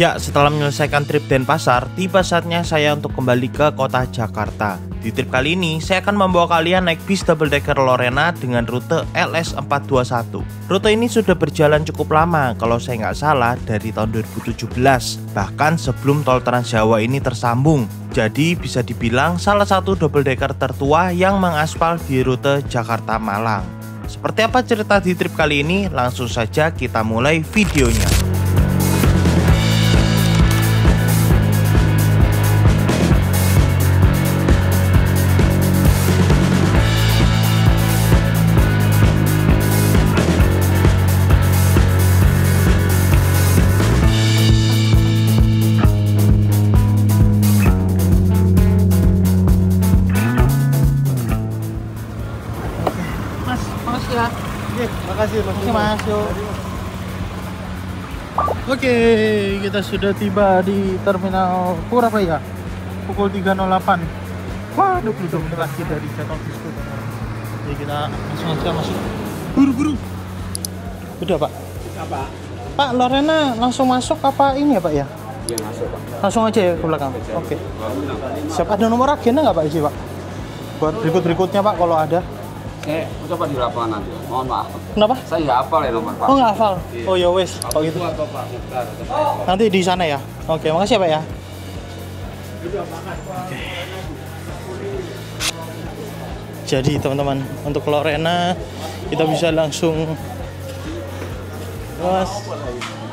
Ya, setelah menyelesaikan trip Denpasar, tiba saatnya saya untuk kembali ke kota Jakarta. Di trip kali ini, saya akan membawa kalian naik bis double decker Lorena dengan rute LS421. Rute ini sudah berjalan cukup lama, kalau saya nggak salah dari tahun 2017, bahkan sebelum tol Trans Jawa ini tersambung. Jadi bisa dibilang salah satu double decker tertua yang mengaspal di rute Jakarta Malang. Seperti apa cerita di trip kali ini? Langsung saja kita mulai videonya. Makasih Mas. Oke, kita sudah tiba di Terminal Purabaya pukul 3.08. Waduh, udah bentar lagi dari jadwal disco. Jadi kita langsung aja masuk. Buru-buru. Udah Pak. Apa? Pak, Lorena langsung masuk apa ini ya Pak ya? Iya masuk Pak. Langsung aja ya ke belakang. Oke. Siap, ada nomor agenda nggak Pak isi Pak? Buat berikutnya Pak kalau ada. Saya coba di lapangan nanti. Mohon maaf. Kenapa? Saya nggak hafal ya nomor Pak. Oh nggak hafal? Iya. Oh ya wes, kalau gitu. Atau Pak Mukhtar atau Pak. Nanti di sana ya. Oke, makasih ya Pak ya. Oke. Jadi teman-teman, untuk Lorena kita bisa langsung. Mas,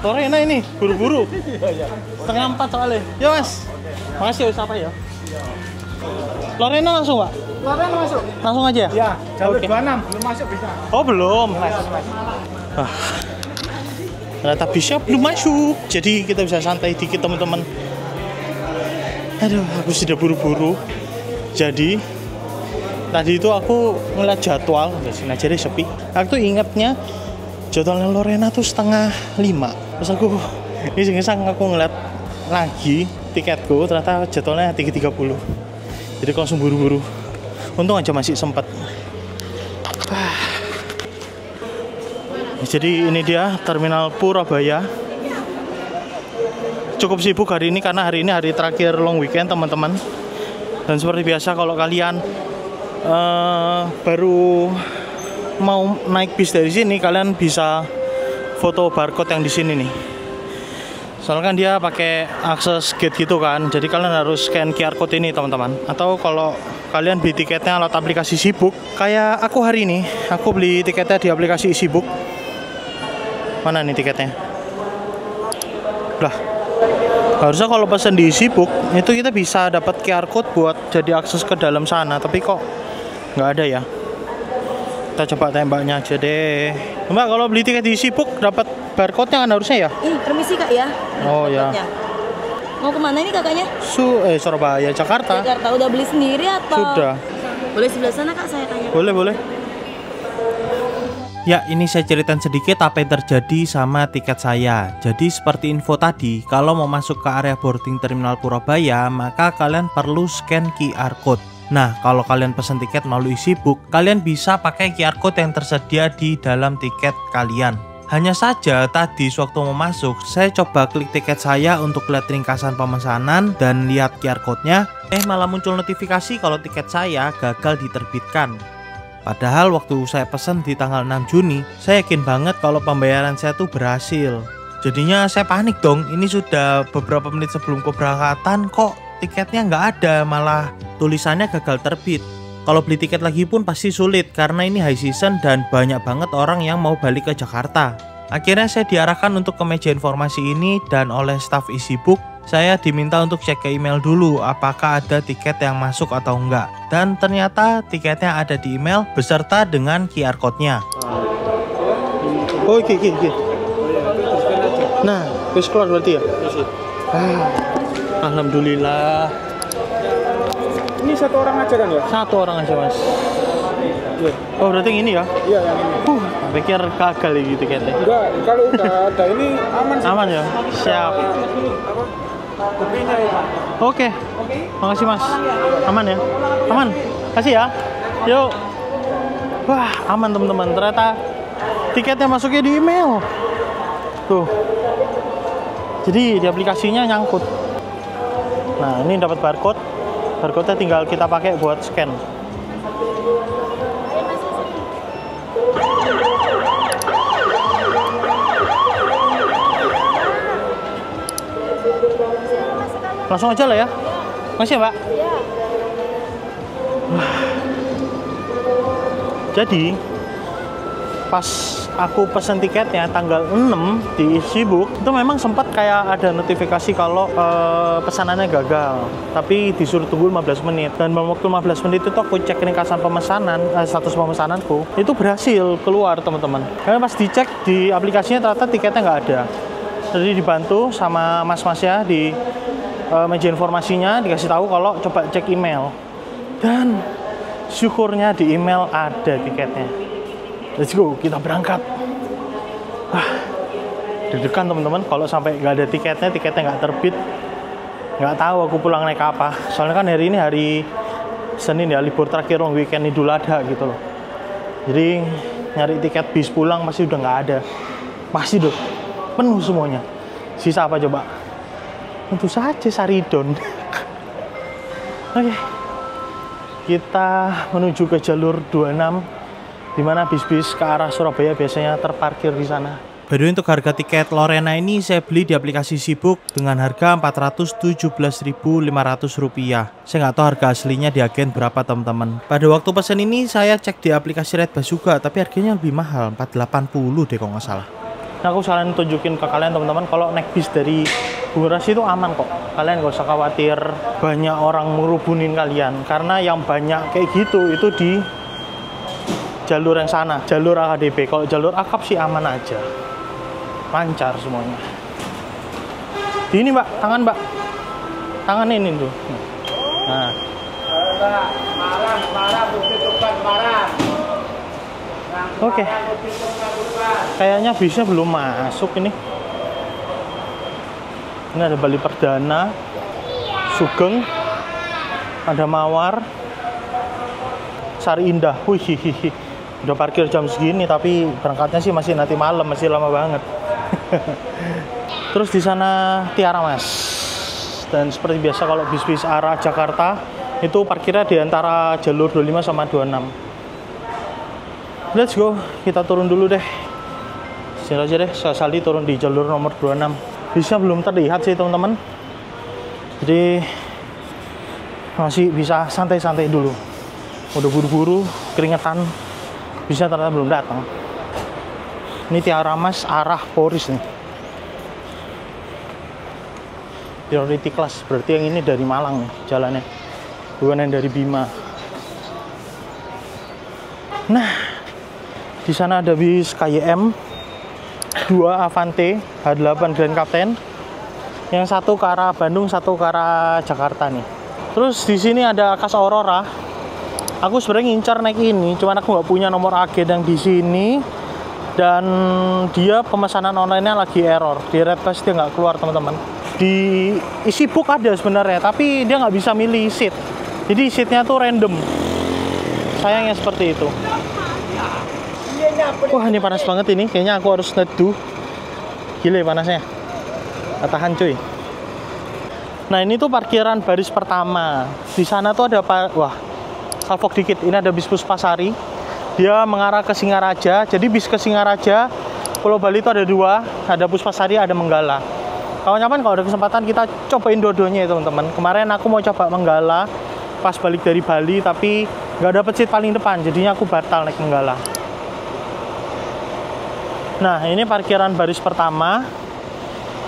Lorena ini buru-buru. 3:30 soalnya. Ya Mas. Makasih ya Pak ya. Lorena langsung Pak? Lorena masuk? Langsung aja? Ya, jalur Oke. 26 belum masuk bisa. Oh belum. Wah, ternyata bisnya belum masuk. Jadi kita bisa santai dikit teman-teman. Aduh, aku sudah buru-buru. Jadi tadi itu aku ngeliat jadwal, sini aja deh sepi. Aku tuh ingatnya jadwalnya Lorena tuh 4:30. Terus aku iseng-iseng aku ngeliat lagi tiketku, ternyata jadwalnya 3:30. Jadi aku langsung buru-buru. Untung aja masih sempat. Jadi ini dia Terminal Purabaya. Cukup sibuk hari ini karena hari ini hari terakhir long weekend teman-teman. Dan seperti biasa kalau kalian baru mau naik bis dari sini, kalian bisa foto barcode yang di sini nih. Soalnya kan dia pakai akses gate gitu kan, jadi kalian harus scan QR code ini teman-teman. Atau kalau kalian beli tiketnya lewat aplikasi Sibook, kayak aku hari ini, aku beli tiketnya di aplikasi Sibook. Mana nih tiketnya? Lah, harusnya kalau pesan di Sibook itu kita bisa dapat QR code buat jadi akses ke dalam sana, tapi kok nggak ada ya? Kita coba tembaknya aja deh. Mbak, kalau beli tiket di Sibook dapat barcode-nya kan harusnya ya? Permisi Kak ya. Oh ya. Mau kemana ini kakaknya? Surabaya, Jakarta. Jakarta. Udah beli sendiri atau? Sudah. Boleh sebelah sana Kak, saya tanya. Boleh. Ya, ini saya ceritain sedikit apa yang terjadi sama tiket saya. Jadi seperti info tadi, kalau mau masuk ke area boarding Terminal Purabaya, maka kalian perlu scan QR code. Nah, kalau kalian pesan tiket melalui Sibook, kalian bisa pakai QR code yang tersedia di dalam tiket kalian. Hanya saja tadi sewaktu mau masuk, saya coba klik tiket saya untuk lihat ringkasan pemesanan dan lihat QR code-nya, malah muncul notifikasi kalau tiket saya gagal diterbitkan. Padahal waktu saya pesan di tanggal 6 Juni, saya yakin banget kalau pembayaran saya tuh berhasil. Jadinya saya panik dong, ini sudah beberapa menit sebelum keberangkatan kok tiketnya nggak ada, malah tulisannya gagal terbit. Kalau beli tiket lagi pun pasti sulit karena ini high season dan banyak banget orang yang mau balik ke Jakarta. Akhirnya saya diarahkan untuk ke meja informasi ini dan oleh staf Sibook saya diminta untuk cek ke email dulu apakah ada tiket yang masuk atau enggak. Dan ternyata tiketnya ada di email beserta dengan QR code-nya. Oh, oke. Nah, wis keluar berarti ya? Alhamdulillah. Ini satu orang aja kan ya? Satu orang aja Mas. Oh berarti yang ini ya? Iya yang ini. Pikir gagal ini tiketnya. Enggak, kalau udah ada ini aman sih. Aman ya? Siap. Buktinya ya. Oke. Makasih Mas. Aman ya? Aman. Kasih ya. Yuk. Wah aman teman-teman. Ternyata tiketnya masuknya di email. Tuh. Jadi di aplikasinya nyangkut. Nah, ini dapat barcode. Barcode-nya tinggal kita pakai buat scan. Langsung aja lah ya. Makasih ya, Mbak. Jadi pas aku pesen tiketnya tanggal 6 di Seabook, itu memang sempat kayak ada notifikasi kalau pesanannya gagal, tapi disuruh tunggu 15 menit. Dan waktu 15 menit itu aku cek ringkasan pemesanan, status pemesananku itu berhasil keluar, teman-teman. Karena pas dicek di aplikasinya ternyata tiketnya nggak ada. Jadi dibantu sama mas-masnya di meja informasinya, dikasih tahu kalau coba cek email. Dan syukurnya di email ada tiketnya. Let's go, kita berangkat. Deg-degan teman-teman, kalau sampai nggak ada tiketnya nggak terbit, nggak tahu aku pulang naik apa. Soalnya kan hari ini hari Senin ya, libur terakhir long weekend Idul Adha gitu loh. Jadi nyari tiket bis pulang masih udah nggak ada. Masih dong, penuh semuanya. Sisa apa coba? Tentu saja Saridon. Oke, kita menuju ke jalur 26. Di mana bis-bis ke arah Surabaya biasanya terparkir di sana. By the way, untuk harga tiket Lorena ini saya beli di aplikasi Seabook dengan harga Rp417.500. Saya nggak tahu harga aslinya di agen berapa, teman-teman. Pada waktu pesan ini saya cek di aplikasi Redbus juga, tapi harganya lebih mahal, 480 deh kalau nggak salah. Nah, aku sekalian tunjukin ke kalian teman-teman, kalau naik bis dari Bunguras itu aman kok. Kalian nggak usah khawatir banyak orang merubunin kalian, karena yang banyak kayak gitu itu di jalur yang sana, jalur AKDP. Kalau jalur akap sih aman aja, lancar semuanya. Ini Mbak, tangan Mbak, tangan ini tuh. Nah, oke. Kayaknya bisnya belum masuk ini. Ini ada Bali Perdana, Sugeng, ada Mawar, Sari Indah. Wih, udah parkir jam segini, tapi berangkatnya sih masih nanti malam, masih lama banget. Terus di sana Tiara Mas. Dan seperti biasa kalau bis-bis arah Jakarta itu parkirnya di antara jalur 25 sama 26. Let's go, kita turun dulu deh. Sini aja deh, saya Saldi turun di jalur nomor 26. Bisnya belum terlihat sih teman-teman. Jadi masih bisa santai-santai dulu. Udah buru-buru, keringetan. Bisa ternyata belum datang. Ini Tiara Mas arah Poris nih. Priority class, berarti yang ini dari Malang nih jalannya, bukan yang dari Bima. Nah, di sana ada bis KYM 2 Avante H8 Grand Captain. Yang satu ke arah Bandung, satu ke arah Jakarta nih. Terus di sini ada Kas Aurora. Aku sebenarnya ngincar naik ini, cuman aku nggak punya nomor agen yang di sini, dan dia pemesanan online-nya lagi error. Di Redbus dia nggak keluar teman-teman. Di Seabook ada sebenarnya, tapi dia nggak bisa milih seat. Jadi seatnya tuh random. Sayangnya seperti itu. Wah, ini panas banget ini. Kayaknya aku harus neduh. Gila panasnya. Tahan cuy. Nah, ini tuh parkiran baris pertama. Di sana tuh ada salvok dikit. Ini ada bis Puspasari. Dia mengarah ke Singaraja. Jadi bis ke Singaraja, Pulau Bali itu ada 2. Ada Puspasari, ada Menggala. Kawan-kawan kalau ada kesempatan kita cobain dua-duanya ya teman-teman. Kemarin aku mau coba Menggala pas balik dari Bali, tapi nggak dapet seat paling depan. Jadinya aku batal naik Menggala. Nah, ini parkiran baris pertama.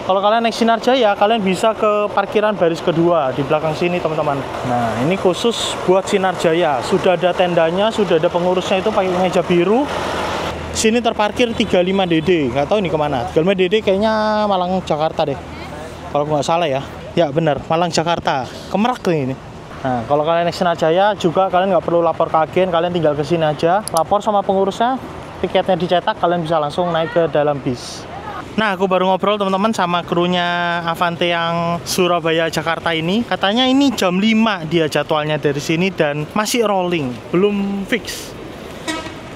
Kalau kalian naik Sinarjaya, kalian bisa ke parkiran baris kedua di belakang sini teman-teman. Nah, ini khusus buat Sinarjaya. Sudah ada tendanya, sudah ada pengurusnya itu pakai meja biru. Sini terparkir 35 DD. Nggak tahu ini kemana. 35 DD kayaknya Malang Jakarta deh. Kalau nggak salah ya. Ya benar, Malang Jakarta. Kemerak nih ini. Nah, kalau kalian naik Sinarjaya juga kalian nggak perlu lapor ke agen, kalian tinggal ke sini aja, lapor sama pengurusnya, tiketnya dicetak, kalian bisa langsung naik ke dalam bis. Nah, aku baru ngobrol teman-teman sama krunya Avante yang Surabaya Jakarta ini. Katanya ini jam 5 dia jadwalnya dari sini dan masih rolling, belum fix.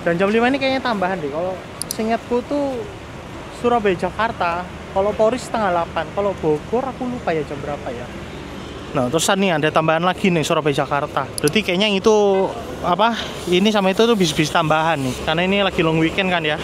Dan jam 5 ini kayaknya tambahan deh. Kalau seingatku tuh Surabaya Jakarta Kalau Polri setengah 8. Kalau Bogor aku lupa ya jam berapa ya. Nah, terus nih ada tambahan lagi nih Surabaya Jakarta. Berarti kayaknya itu apa? Ini sama itu tuh bis-bis tambahan nih. Karena ini lagi long weekend kan ya.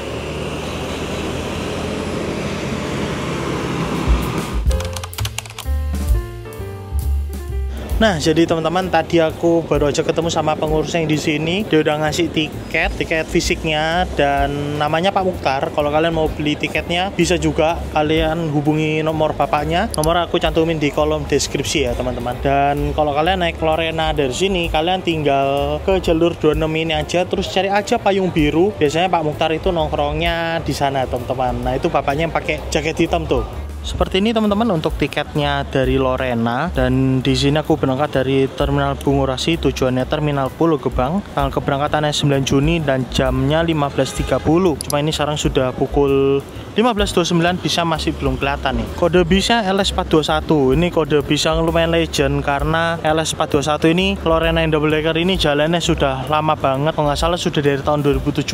Nah, jadi teman-teman tadi aku baru aja ketemu sama pengurusnya yang di sini. Dia udah ngasih tiket fisiknya dan namanya Pak Mukhtar. Kalau kalian mau beli tiketnya bisa juga kalian hubungi nomor bapaknya. Nomor aku cantumin di kolom deskripsi ya, teman-teman. Dan kalau kalian naik Lorena dari sini, kalian tinggal ke jalur 26 ini aja terus cari aja payung biru. Biasanya Pak Mukhtar itu nongkrongnya di sana, teman-teman. Nah, itu bapaknya yang pakai jaket hitam tuh. Seperti ini teman-teman untuk tiketnya dari Lorena, dan di sini aku berangkat dari Terminal Bungurasi, tujuannya Terminal Pulau Gebang. Tanggal keberangkatannya 9 Juni dan jamnya 15.30. Cuma ini sekarang sudah pukul 15.29, bisa masih belum kelihatan nih. Kode bisnya LS421. Ini kode bis yang lumayan legend karena LS421 ini Lorena yang double decker ini jalannya sudah lama banget. Kalau nggak salah sudah dari tahun 2017.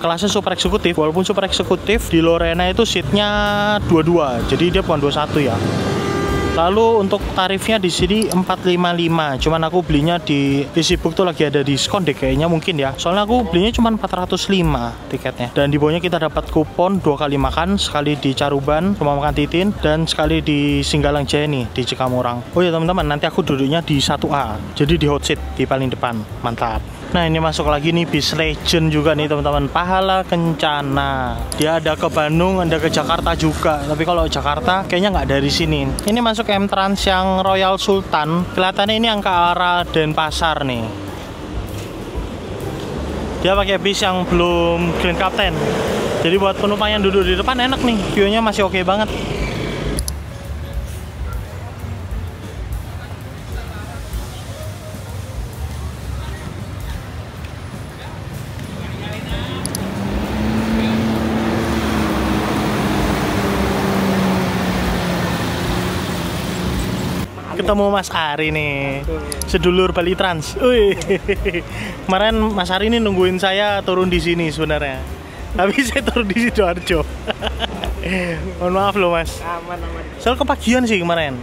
Kelasnya super eksekutif, walaupun super eksekutif di Lorena itu seatnya 22. Jadi dia bukan 21 ya. Lalu untuk tarifnya di sini 455. Cuman aku belinya di Easybook tuh lagi ada diskon deh kayaknya, mungkin ya. Soalnya aku belinya cuma 405 tiketnya. Dan di bawahnya kita dapat kupon 2 kali makan, sekali di Caruban Rumah Makan Titin dan sekali di Singgalang Jaya nih di Cikamurang. Oh ya teman-teman, nanti aku duduknya di 1A. Jadi di hot seat di paling depan. Mantap. Nah, ini masuk lagi nih bis legend juga nih teman-teman, Pahala Kencana. Dia ada ke Bandung, ada ke Jakarta juga. Tapi kalau Jakarta kayaknya nggak dari sini. Ini masuk M-Trans yang Royal Sultan. Kelihatannya ini yang ke arah Denpasar nih. Dia pakai bis yang belum Grand Captain. Jadi buat penumpang yang duduk di depan enak nih, view-nya masih oke banget. Ketemu Mas Ari nih, sedulur Bali Trans. Wih, kemarin Mas Ari ini nungguin saya turun di sini sebenarnya, tapi saya turun di Sidoarjo. Mohon maaf loh Mas. Aman. Soal kepagian sih kemarin.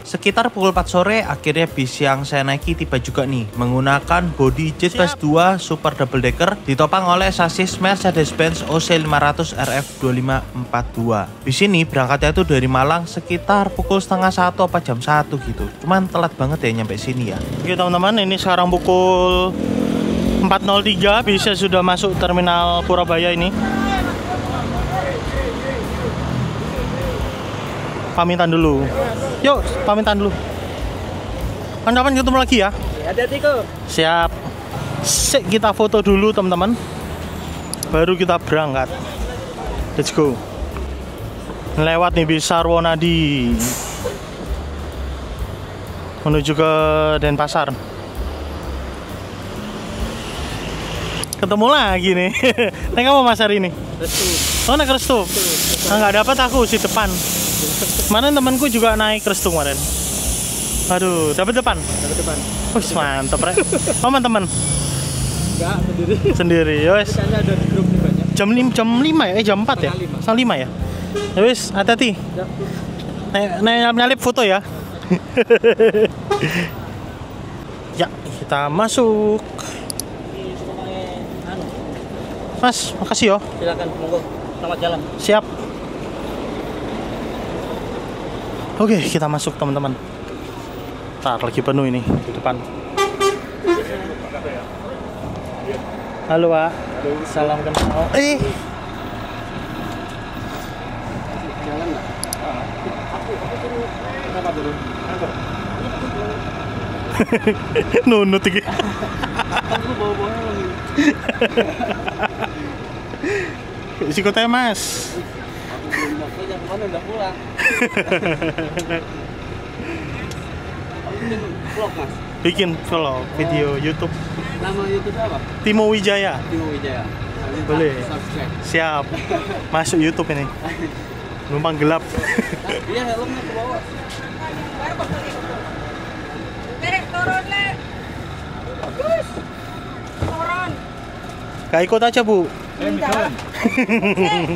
Sekitar pukul 4 sore, akhirnya bis yang saya naiki tiba juga nih, menggunakan bodi Jet 2 Super Double Decker, ditopang oleh sasis Mercedes-Benz OC500 RF2542. Bis ini berangkatnya itu dari Malang sekitar pukul setengah 1 apa jam 1 gitu. Cuman telat banget ya nyampe sini ya. Oke teman-teman, ini sekarang pukul 4.03, bisa sudah masuk Terminal Purabaya ini. Pamitan dulu. Yuk, pamitan dulu. Kapan ketemu lagi ya? Hati-hati kok. Siap. Sik, kita foto dulu teman-teman. Baru kita berangkat. Let's go. Lewat nih bis Sarwonadi. Menuju ke Denpasar. Ketemu lagi nih. Naik apa Mas hari ini? Restu. Oh, naik restu. Nah, nggak dapat aku si depan. Kemarin temanku juga naik restu kemarin. Aduh, dapat depan. Wih, mantep Rek. Oh, teman-teman. Enggak, sendiri. Sendiri, yowes. Kayaknya ada di grup nih banyak. Jam 5 ya? Jam 4 ya? Setengah 5 ya? Yowes, hati-hati. Nyalip foto ya. Ya, kita masuk. Mas, makasih yo. Silakan, monggo. Selamat jalan. Siap. Oke, kita masuk teman-teman. Ntar lagi penuh ini di depan. Halo Pak. Salam kenal. Nunut iki. Si kota Mas. Udah pulang. Vlog Mas. Bikin vlog, video YouTube. Nama YouTube apa? Timo Wijaya. Timo Wijaya. Boleh. Subscribe. Siap. Masuk YouTube ini. Numpang gelap. Iya, helmnya ke bawah. Gak ikut aja Bu.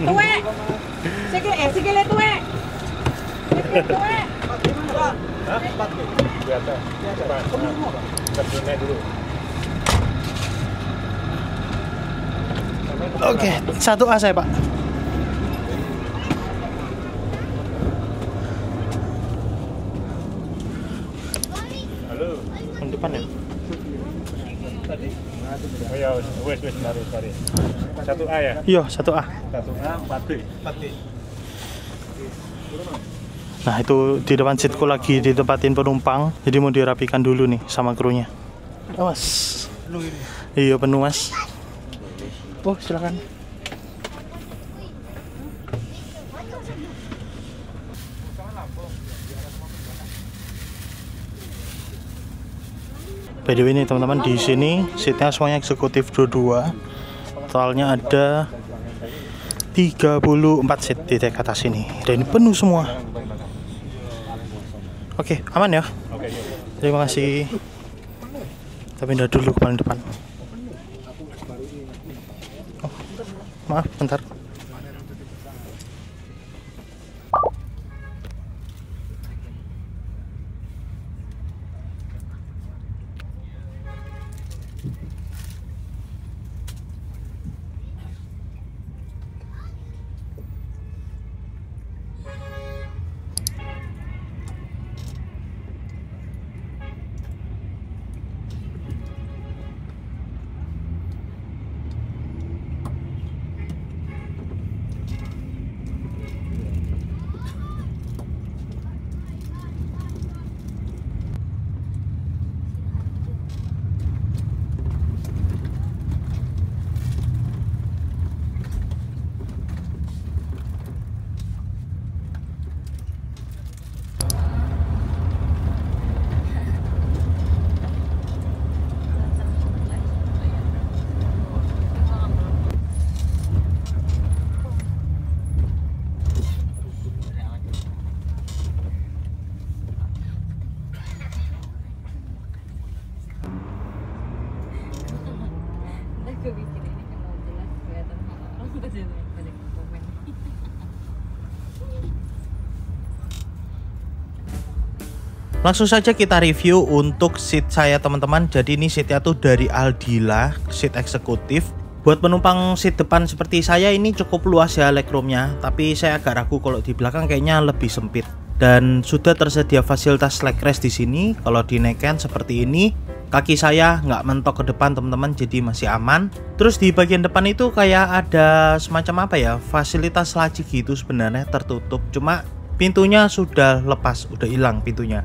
Tuwe. Sikile tuwe. Oke, 1A saya Pak. Halo. Yang depan ya? Oh ya, wes mari. 1A ya? Iya, 1A. 1A 4B. Nah, itu di depan seatku lagi ditempatin penumpang. Jadi mau dirapikan dulu nih sama krunya. Awas. Iya, penuh Mas. Oh, silakan. By the way nih teman-teman, di sini seatnya semuanya eksekutif dua-dua. Totalnya ada 34 seat di deck atas ini. Dan ini penuh semua. Oke, aman ya? Oke, yuk. Terima kasih. Kita pindah dulu ke paling depan. Oh, maaf, bentar. Gue bikin ini kan mau jelas kelihatan orang gue jadi banyak komen. Langsung saja kita review untuk seat saya teman-teman. Jadi ini seatnya tuh dari Aldila, seat eksekutif. Buat penumpang seat depan seperti saya ini cukup luas ya legroomnya. Tapi saya agak ragu kalau di belakang kayaknya lebih sempit. Dan sudah tersedia fasilitas leg rest di sini. Kalau dinaikkan seperti ini, kaki saya nggak mentok ke depan teman-teman, jadi masih aman. Terus di bagian depan itu kayak ada semacam apa ya, fasilitas laci gitu sebenarnya tertutup. Cuma pintunya sudah lepas, udah hilang pintunya.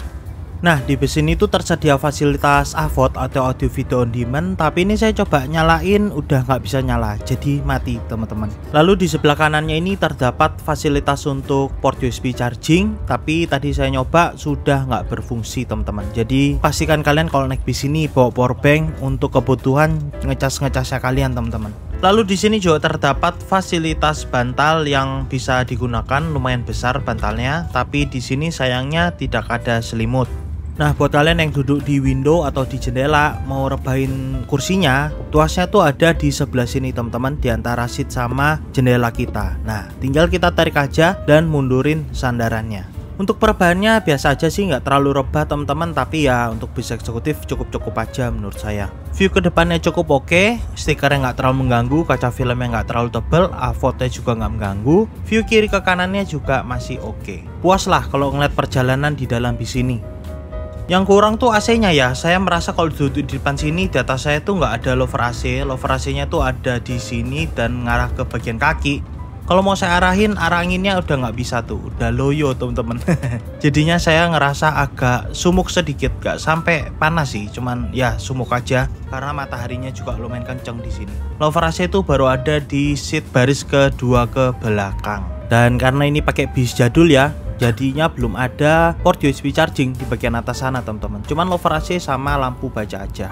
Nah, di bus ini tuh tersedia fasilitas AVOD atau audio video on demand, tapi ini saya coba nyalain udah nggak bisa nyala, jadi mati teman-teman. Lalu di sebelah kanannya ini terdapat fasilitas untuk port USB charging, tapi tadi saya nyoba sudah nggak berfungsi teman-teman. Jadi pastikan kalian kalau naik bis ini bawa power bank untuk kebutuhan ngecas-ngecasnya kalian teman-teman. Lalu di sini juga terdapat fasilitas bantal yang bisa digunakan, lumayan besar bantalnya, tapi di sini sayangnya tidak ada selimut. Nah, buat kalian yang duduk di window atau di jendela mau rebahin kursinya, tuasnya tuh ada di sebelah sini teman-teman, di antara seat sama jendela kita. Nah, tinggal kita tarik aja dan mundurin sandarannya. Untuk perebahannya biasa aja sih, nggak terlalu rebah teman-teman, tapi ya untuk bis eksekutif cukup-cukup aja menurut saya. View ke depannya cukup oke, stikernya nggak terlalu mengganggu, kaca filmnya nggak terlalu tebel, AVOD-nya juga nggak mengganggu, view kiri ke kanannya juga masih oke. Puas lah kalau ngeliat perjalanan di dalam bis ini. Yang kurang tuh AC-nya ya, saya merasa kalau duduk di depan sini di atas saya tuh nggak ada lover AC. Lover AC-nya tuh ada di sini dan ngarah ke bagian kaki. Kalau mau saya arahin, arah anginnya udah nggak bisa tuh, udah loyo temen-temen. Jadinya saya ngerasa agak sumuk sedikit, nggak sampai panas sih, cuman ya sumuk aja karena mataharinya juga lumayan kenceng di sini. Lover AC itu baru ada di seat baris kedua ke belakang. Dan karena ini pakai bis jadul ya, jadinya belum ada port USB charging di bagian atas sana teman-teman. Cuman lover AC sama lampu baca aja.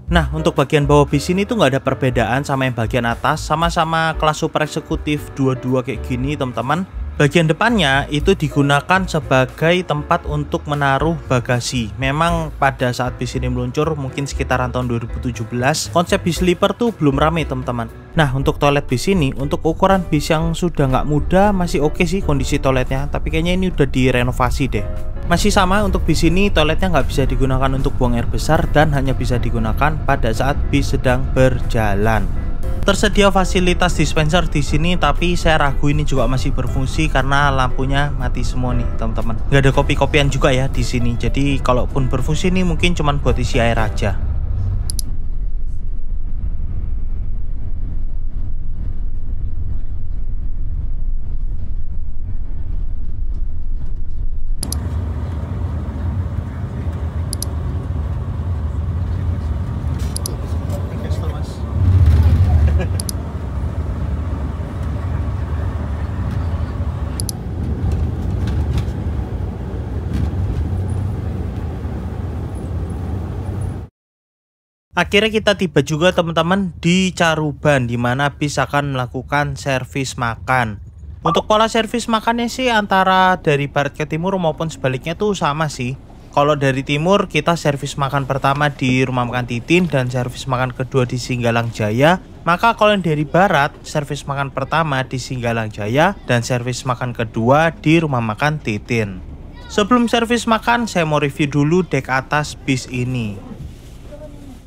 Nah, untuk bagian bawah bis ini tuh nggak ada perbedaan sama yang bagian atas, sama-sama kelas super eksekutif dua-dua kayak gini teman-teman. Bagian depannya itu digunakan sebagai tempat untuk menaruh bagasi. Memang pada saat bis ini meluncur, mungkin sekitaran tahun 2017, konsep bis sleeper tuh belum rame teman-teman. Nah, untuk toilet bis ini, untuk ukuran bis yang sudah nggak muda, masih oke sih kondisi toiletnya. Tapi kayaknya ini udah direnovasi deh. Masih sama, untuk bis ini toiletnya nggak bisa digunakan untuk buang air besar dan hanya bisa digunakan pada saat bis sedang berjalan. Tersedia fasilitas dispenser di sini, tapi saya ragu ini juga masih berfungsi karena lampunya mati semua nih teman-teman. Nggak ada kopi-kopian juga ya di sini. Jadi kalaupun berfungsi ini mungkin cuma buat isi air aja. Akhirnya kita tiba juga teman-teman di Caruban, di mana bis akan melakukan servis makan. Untuk pola servis makannya sih antara dari barat ke timur maupun sebaliknya tuh sama sih. Kalau dari timur kita servis makan pertama di Rumah Makan Titin dan servis makan kedua di Singgalang Jaya. Maka kalau yang dari barat, servis makan pertama di Singgalang Jaya dan servis makan kedua di Rumah Makan Titin. Sebelum servis makan, saya mau review dulu dek atas bis ini.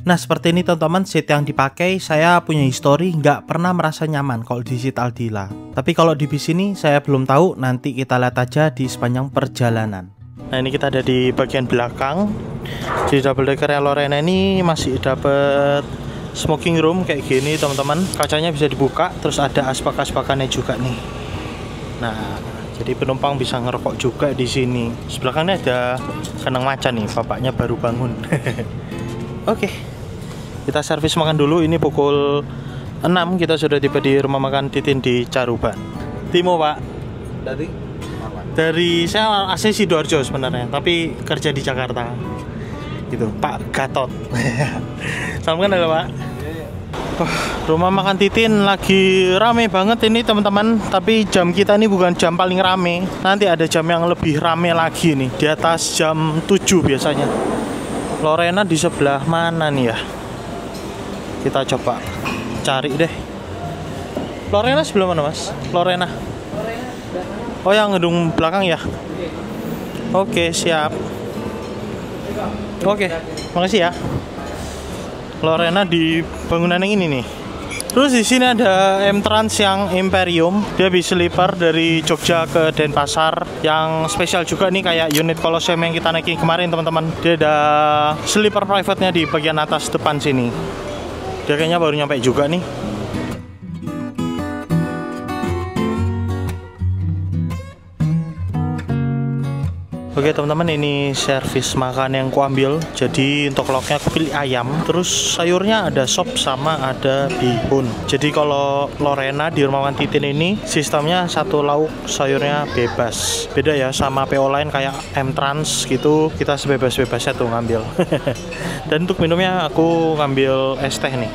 Nah, seperti ini teman-teman, seat yang dipakai saya punya histori nggak pernah merasa nyaman kalau di seat Aldila. Tapi kalau di bis ini saya belum tahu, nanti kita lihat aja di sepanjang perjalanan. Nah, ini kita ada di bagian belakang. Di double decker Lorena ini masih dapat smoking room kayak gini teman-teman. Kacanya bisa dibuka, terus ada asbak-asbakannya juga nih. Nah, jadi penumpang bisa ngerokok juga di sini. Sebelah kanan ada kandang macan nih, bapaknya baru bangun. Oke. Kita servis makan dulu. Ini pukul 6 kita sudah tiba di Rumah Makan Titin di Caruban. Timo, Pak. Dari saya asli Sidoarjo sebenarnya, tapi kerja di Jakarta. Gitu, Pak Gatot. Salam kenal, Pak. Rumah Makan Titin lagi rame banget ini teman-teman. Tapi jam kita ini bukan jam paling rame. Nanti ada jam yang lebih rame lagi nih, di atas jam 7 biasanya. Lorena di sebelah mana nih ya? Kita coba cari deh. Lorena sebelah mana, Mas? Lorena. Oh, yang gedung belakang ya? Oke, siap. Oke, makasih ya. Lorena di bangunan yang ini nih. Terus di sini ada M-Trans yang Imperium. Dia bis sleeper dari Jogja ke Denpasar. Yang spesial juga nih kayak unit Colosseum yang kita naikin kemarin teman-teman. Dia ada sleeper private-nya di bagian atas depan sini. Dia kayaknya baru nyampe juga nih. Oke teman-teman, ini servis makan yang kuambil. Jadi untuk lauknya aku pilih ayam. Terus sayurnya ada sop sama ada bihun. Jadi kalau Lorena di Rumah Makan Titin ini sistemnya satu lauk sayurnya bebas. Beda ya sama PO lain kayak M-Trans gitu, kita sebebas-bebasnya tuh ngambil. Dan untuk minumnya aku ngambil es teh nih.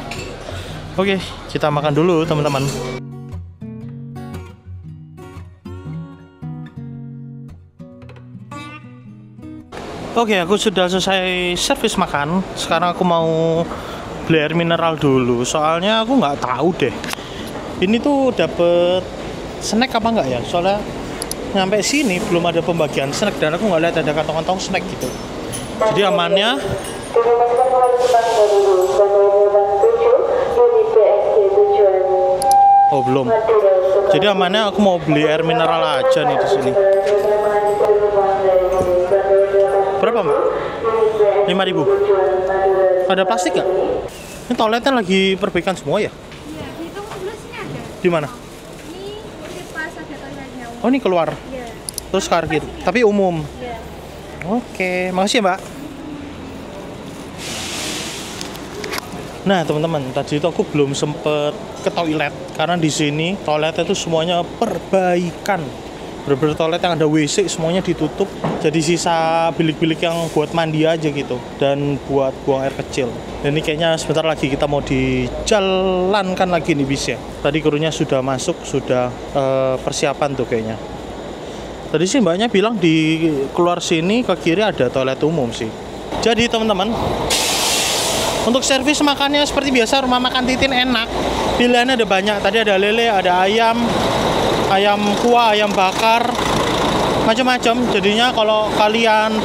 Oke, kita makan dulu teman-teman. Oke, aku sudah selesai servis makan. Sekarang aku mau beli air mineral dulu. Soalnya aku nggak tahu deh. Ini tuh dapet snack apa nggak ya? Soalnya nyampe sini belum ada pembagian snack dan aku nggak lihat ada kantong-kantong snack gitu. Jadi amannya. Oh belum. Jadi amannya aku mau beli air mineral aja nih di sini. Berapa, Mbak? 5.000. Ada plastik nggak? Ini toiletnya lagi perbaikan semua ya? Iya, di sebelah sini ada. Di mana? Ini pas ada toiletnya. Oh, ini keluar. Iya. Terus parkir, tapi umum. Iya. Oke, makasih ya, Mbak. Nah, teman-teman, tadi itu aku belum sempet ke toilet karena di sini toiletnya itu semuanya perbaikan. Bener-bener toilet yang ada WC semuanya ditutup. Jadi sisa bilik-bilik yang buat mandi aja gitu dan buat buang air kecil. Dan ini kayaknya sebentar lagi kita mau dijalankan lagi nih bis ya. Tadi krunya sudah masuk, sudah persiapan tuh kayaknya. Tadi sih mbaknya bilang di keluar sini ke kiri ada toilet umum sih. Jadi teman-teman, untuk servis makannya seperti biasa rumah makan Titin enak. Pilihannya ada banyak. Tadi ada lele, ada ayam kuah, ayam bakar, macam-macam. Jadinya kalau kalian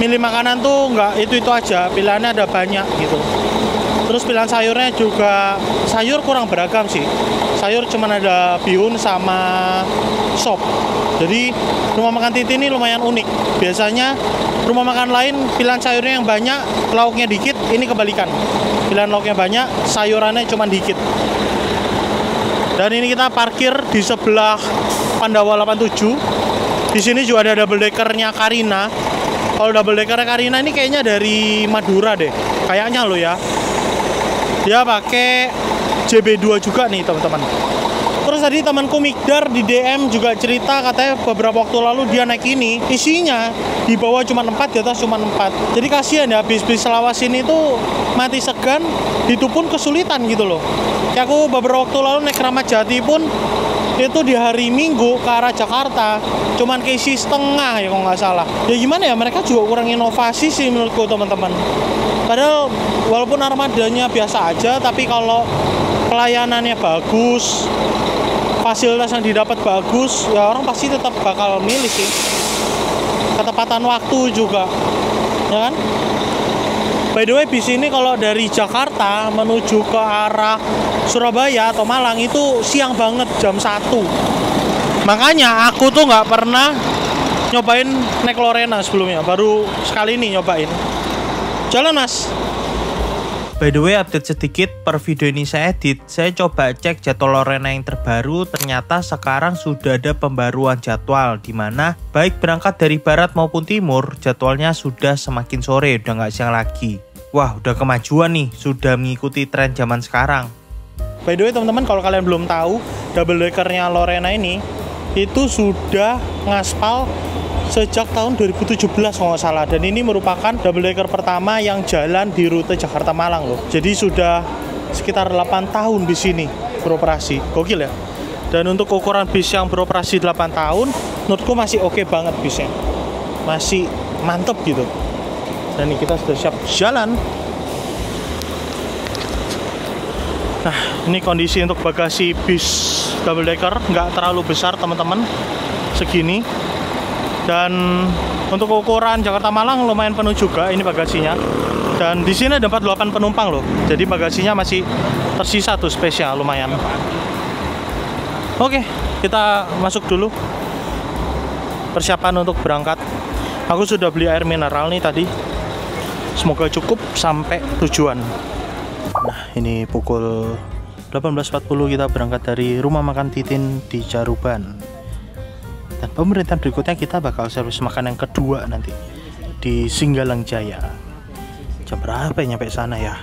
milih makanan tuh nggak itu aja, pilihannya ada banyak gitu. Terus pilihan sayurnya juga, sayur kurang beragam sih. Sayur cuman ada bihun sama sop. Jadi rumah makan Titin ini lumayan unik. Biasanya rumah makan lain pilihan sayurnya yang banyak, lauknya dikit. Ini kebalikan, pilihan lauknya banyak, sayurannya cuman dikit. Dan ini kita parkir di sebelah Pandawa 87. Di sini juga ada double deckernya Carina. Kalau double deckernya Carina ini kayaknya dari Madura deh, kayaknya lo ya. Dia pakai JB2 juga nih teman-teman. Terus tadi temanku Mikdar di DM juga cerita, katanya beberapa waktu lalu dia naik ini, isinya di bawah cuma 4, di atas cuma 4. Jadi kasihan ya, bis-bis Lawas ini tuh mati segan, itu pun kesulitan gitu loh. Kayak aku beberapa waktu lalu naik Kramat Jati pun itu di hari Minggu ke arah Jakarta cuman keisi setengah ya kalau nggak salah. Ya gimana ya, mereka juga kurang inovasi sih menurutku teman-teman. Padahal walaupun armadanya biasa aja, tapi kalau pelayanannya bagus, fasilitas yang didapat bagus, ya orang pasti tetap bakal milih sih. Ketepatan waktu juga, ya kan? By the way, bis ini kalau dari Jakarta menuju ke arah Surabaya atau Malang itu siang banget, jam 1. Makanya aku tuh nggak pernah nyobain naik Lorena sebelumnya, baru sekali ini nyobain. Jalan mas. By the way, update sedikit per video ini saya edit. Saya coba cek jadwal Lorena yang terbaru. Ternyata sekarang sudah ada pembaruan jadwal, dimana baik berangkat dari barat maupun timur, jadwalnya sudah semakin sore, udah nggak siang lagi. Wah, udah kemajuan nih, sudah mengikuti tren zaman sekarang. By the way teman-teman, kalau kalian belum tahu, double deckernya Lorena ini itu sudah ngaspal sejak tahun 2017 kalau nggak salah. Dan ini merupakan double decker pertama yang jalan di rute Jakarta Malang loh. Jadi sudah sekitar 8 tahun bis ini beroperasi. Gokil ya. Dan untuk ukuran bis yang beroperasi 8 tahun, menurutku masih oke banget bisnya. Masih mantep gitu. Dan ini kita sudah siap jalan. Nah, ini kondisi untuk bagasi bis double decker, nggak terlalu besar teman-teman, segini. Dan untuk ukuran Jakarta Malang lumayan penuh juga ini bagasinya. Dan di sini ada 48 penumpang loh. Jadi bagasinya masih tersisa tuh spesial, lumayan. Oke, kita masuk dulu. Persiapan untuk berangkat. Aku sudah beli air mineral nih tadi. Semoga cukup sampai tujuan. Nah, ini pukul 18.40 kita berangkat dari rumah makan Titin di Caruban. Dan pemerintahan berikutnya kita bakal servis makan yang kedua nanti di Singgalang Jaya. Jam berapa ya nyampe sana ya?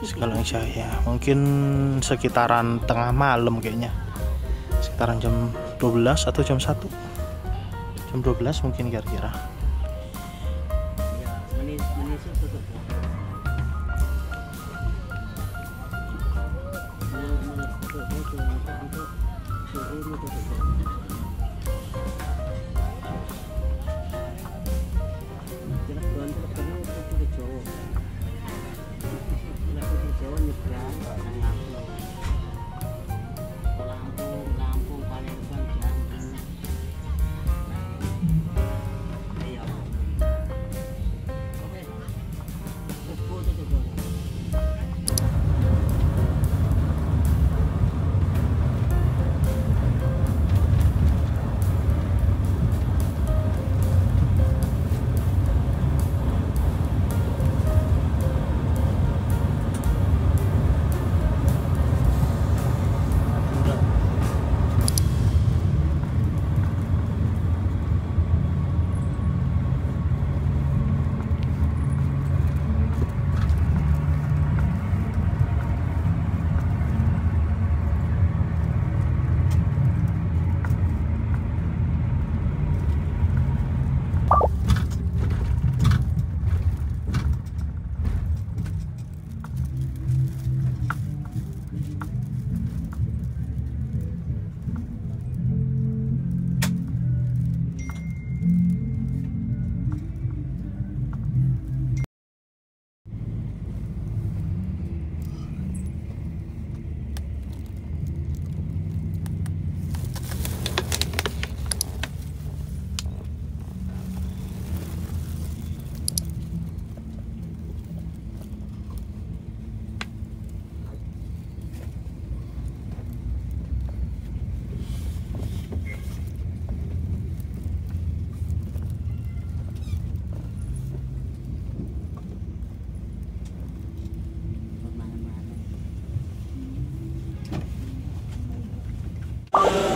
Singgalang Jaya mungkin sekitaran tengah malam kayaknya, sekitaran jam 12 atau jam 1. Jam 12 mungkin kira-kira.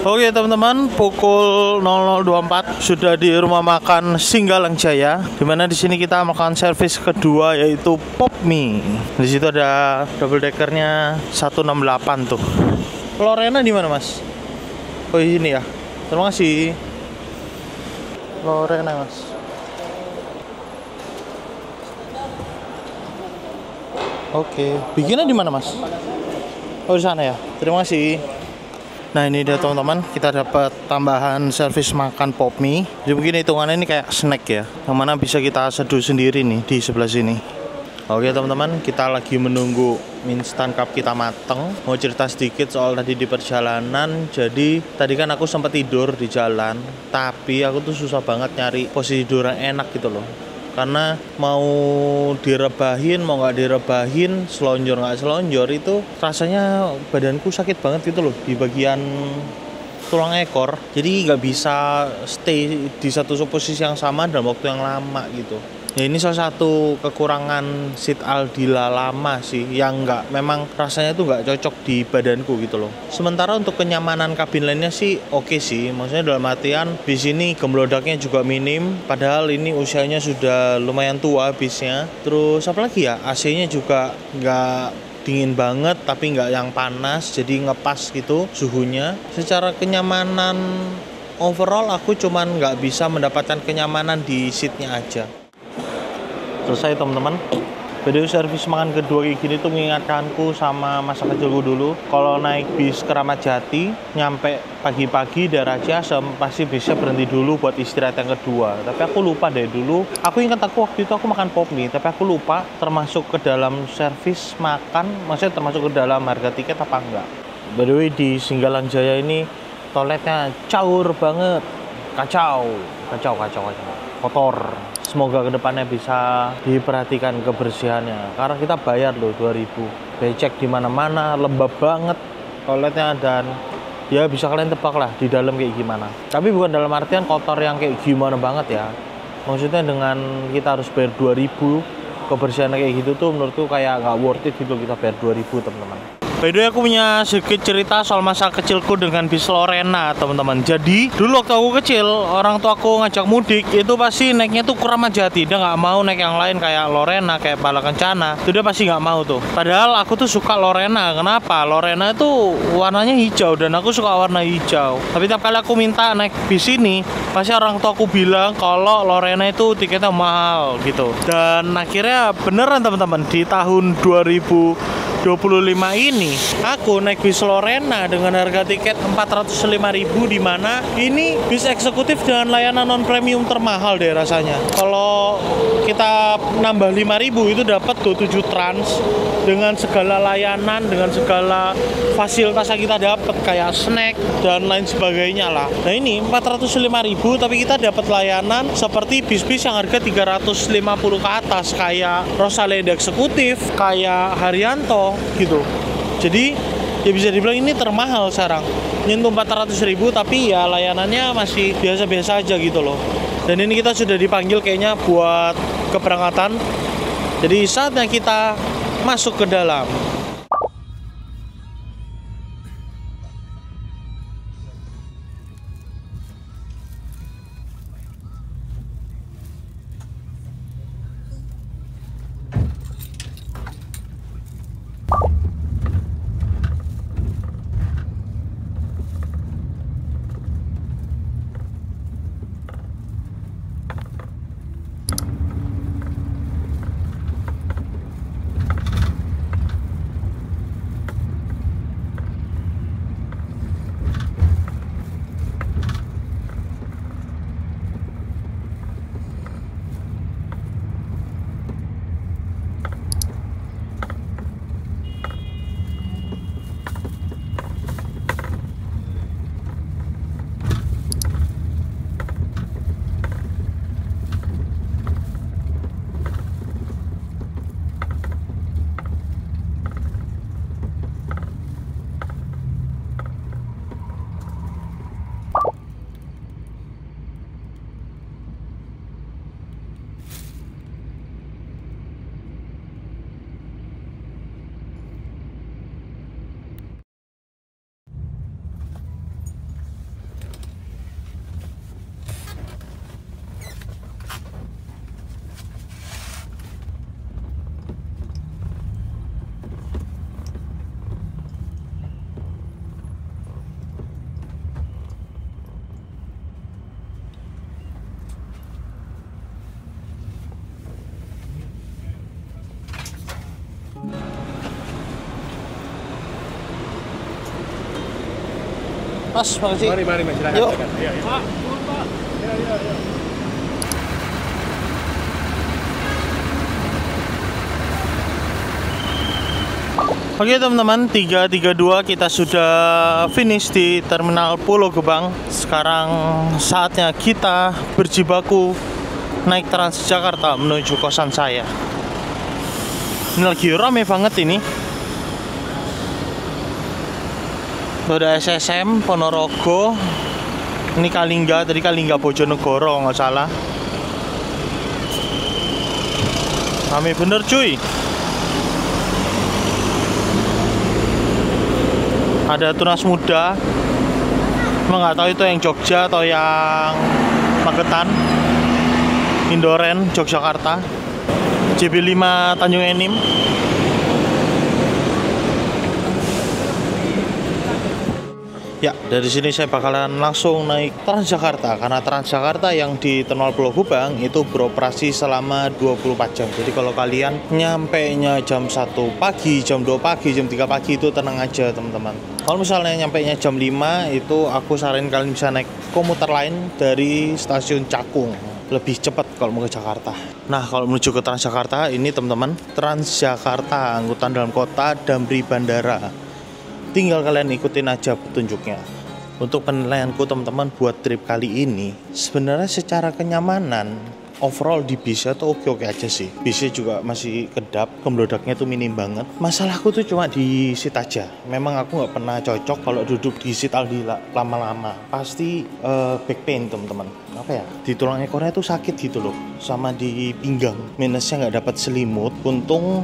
Oke teman-teman, pukul 00.24 sudah di rumah makan Singgalang Jaya, dimana di sini kita makan servis kedua yaitu Popmie. Di situ ada double deckernya 168 tuh. Lorena di mana mas? Oh ini ya. Terima kasih. Lorena mas. Oke, bikinnya di mana mas? Oh di sana ya. Terima kasih. Nah ini dia teman-teman, kita dapat tambahan servis makan Popmie. Jadi mungkin hitungannya ini kayak snack ya, yang mana bisa kita seduh sendiri nih di sebelah sini. Oke teman-teman, kita lagi menunggu mie instan cup kita mateng. Mau cerita sedikit soal tadi di perjalanan. Jadi tadi kan aku sempat tidur di jalan, tapi aku tuh susah banget nyari posisi tidur yang enak gitu loh. Karena mau direbahin, mau nggak direbahin, selonjor nggak selonjor, itu rasanya badanku sakit banget gitu loh di bagian tulang ekor. Jadi nggak bisa stay di satu posisi yang sama dalam waktu yang lama gitu. Ya ini salah satu kekurangan seat Aldila lama sih, yang memang rasanya tuh nggak cocok di badanku gitu loh. Sementara untuk kenyamanan kabin lainnya sih oke sih, maksudnya dalam artian bis ini gemblodaknya juga minim, padahal ini usianya sudah lumayan tua bisnya. Terus apa lagi ya, AC-nya juga nggak dingin banget tapi nggak yang panas, jadi ngepas gitu suhunya. Secara kenyamanan overall aku cuman nggak bisa mendapatkan kenyamanan di seatnya aja. Selesai teman-teman. Video servis makan kedua kayak gini tuh mengingatkanku sama masa kecilku dulu. Kalau naik bis Keramat Jati, nyampe pagi-pagi daerah Ciasem, pasti bisnya berhenti dulu buat istirahat yang kedua. Tapi aku lupa deh dulu. Aku ingat waktu itu aku makan Popmie, tapi aku lupa termasuk ke dalam servis makan, maksudnya termasuk ke dalam harga tiket apa enggak. By the way, di Singgalang Jaya ini toiletnya caur banget, kacau, kotor. Semoga kedepannya bisa diperhatikan kebersihannya, karena kita bayar loh 2000. Becek di mana-mana, lembab banget toiletnya, dan ya bisa kalian tebak lah di dalam kayak gimana. Tapi bukan dalam artian kotor yang kayak gimana banget ya. Maksudnya dengan kita harus bayar 2000, kebersihannya kayak gitu tuh menurutku kayak nggak worth it gitu kita bayar 2000 teman-teman. By the way, aku punya sedikit cerita soal masa kecilku dengan bis Lorena, teman-teman. Jadi, dulu waktu aku kecil, orang tua aku ngajak mudik, itu pasti naiknya tuh Keramat Jati. Dia nggak mau naik yang lain kayak Lorena, kayak Bala Kencana. Itu dia pasti nggak mau tuh. Padahal aku tuh suka Lorena. Kenapa? Lorena itu warnanya hijau, dan aku suka warna hijau. Tapi tiap kali aku minta naik bis ini, pasti orang tua aku bilang kalau Lorena itu tiketnya mahal gitu. Dan akhirnya beneran teman-teman, di tahun 2025 ini aku naik bis Lorena dengan harga tiket 405.000, di mana ini bis eksekutif dengan layanan non premium termahal deh rasanya. Kalau kita nambah 5.000 itu dapat tuh 7 trans dengan segala layanan, dengan segala fasilitas yang kita dapat kayak snack dan lain sebagainya lah. Nah ini 405.000 tapi kita dapat layanan seperti bis-bis yang harga 350 ke atas kayak Rosaleda eksekutif, kayak Haryanto gitu. Jadi ya bisa dibilang ini termahal sekarang, nyentuh 400.000, tapi ya layanannya masih biasa-biasa aja gitu loh. Dan ini kita sudah dipanggil kayaknya buat keberangkatan, jadi saatnya kita masuk ke dalam. Mas, makasih. Mari, silakan. Yuk. Silakan. Iya. Pak, turun, Pak. Iya. Oke teman-teman, 332 kita sudah finish di Terminal Pulau Gebang. Sekarang saatnya kita berjibaku naik Transjakarta menuju kosan saya. Ini lagi rame banget ini. Ada SSM, Ponorogo. Ini Kalingga, tadi Kalingga Bojonegoro nggak salah. Rame bener cuy. Ada tunas muda. Emang nggak tahu itu yang Jogja atau yang Magetan. Indoren, Yogyakarta. JB5 Tanjung Enim. Ya, dari sini saya bakalan langsung naik Transjakarta karena Transjakarta yang di Terminal Pulau Gebang itu beroperasi selama 24 jam. Jadi kalau kalian nyampainya jam 1 pagi, jam 2 pagi, jam 3 pagi itu tenang aja teman-teman. Kalau misalnya nyampainya jam 5 itu aku saranin kalian bisa naik komuter lain dari stasiun Cakung. Lebih cepat kalau mau ke Jakarta. Nah, kalau menuju ke Transjakarta ini teman-teman, Transjakarta angkutan dalam kota Damri Bandara. Tinggal kalian ikutin aja petunjuknya. Untuk penilaianku teman-teman buat trip kali ini, sebenarnya secara kenyamanan overall di bisnya tuh oke-oke aja sih. Bisnya juga masih kedap, kemblodaknya tuh minim banget. Masalahku tuh cuma di seat aja. Memang aku nggak pernah cocok kalau duduk di seat Aldila lama-lama. Pasti back pain teman-teman. Apa ya? Di tulang ekornya tuh sakit gitu loh. Sama di pinggang. Minusnya nggak dapat selimut. Untung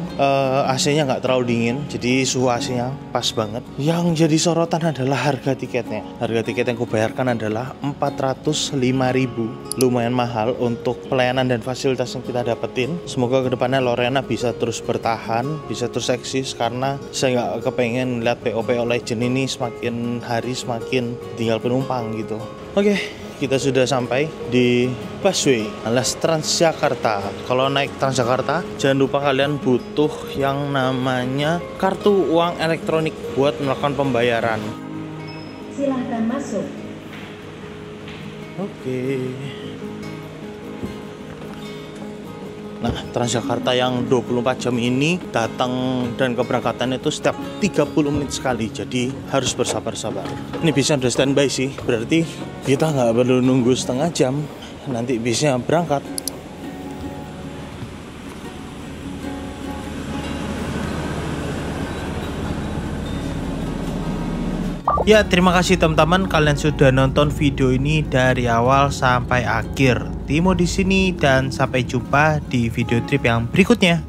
AC-nya nggak terlalu dingin. Jadi suhu AC-nya pas banget. Yang jadi sorotan adalah harga tiketnya. Harga tiket yang kubayarkan adalah 405.000. Lumayan mahal untuk pelayanan dan fasilitas yang kita dapetin. Semoga kedepannya Lorena bisa terus bertahan, bisa terus eksis, karena saya nggak kepengen lihat PO Legend ini semakin hari semakin tinggal penumpang gitu. Oke, kita sudah sampai di busway alias Transjakarta. Kalau naik Transjakarta, jangan lupa kalian butuh yang namanya kartu uang elektronik buat melakukan pembayaran. Silahkan masuk. Oke. Nah, Transjakarta yang 24 jam ini datang dan keberangkatannya itu setiap 30 menit sekali. Jadi harus bersabar-sabar. Ini bisnya udah standby sih. Berarti kita nggak perlu nunggu setengah jam. Nanti bisnya berangkat. Ya, terima kasih teman-teman kalian sudah nonton video ini dari awal sampai akhir. Timo di sini dan sampai jumpa di video trip yang berikutnya.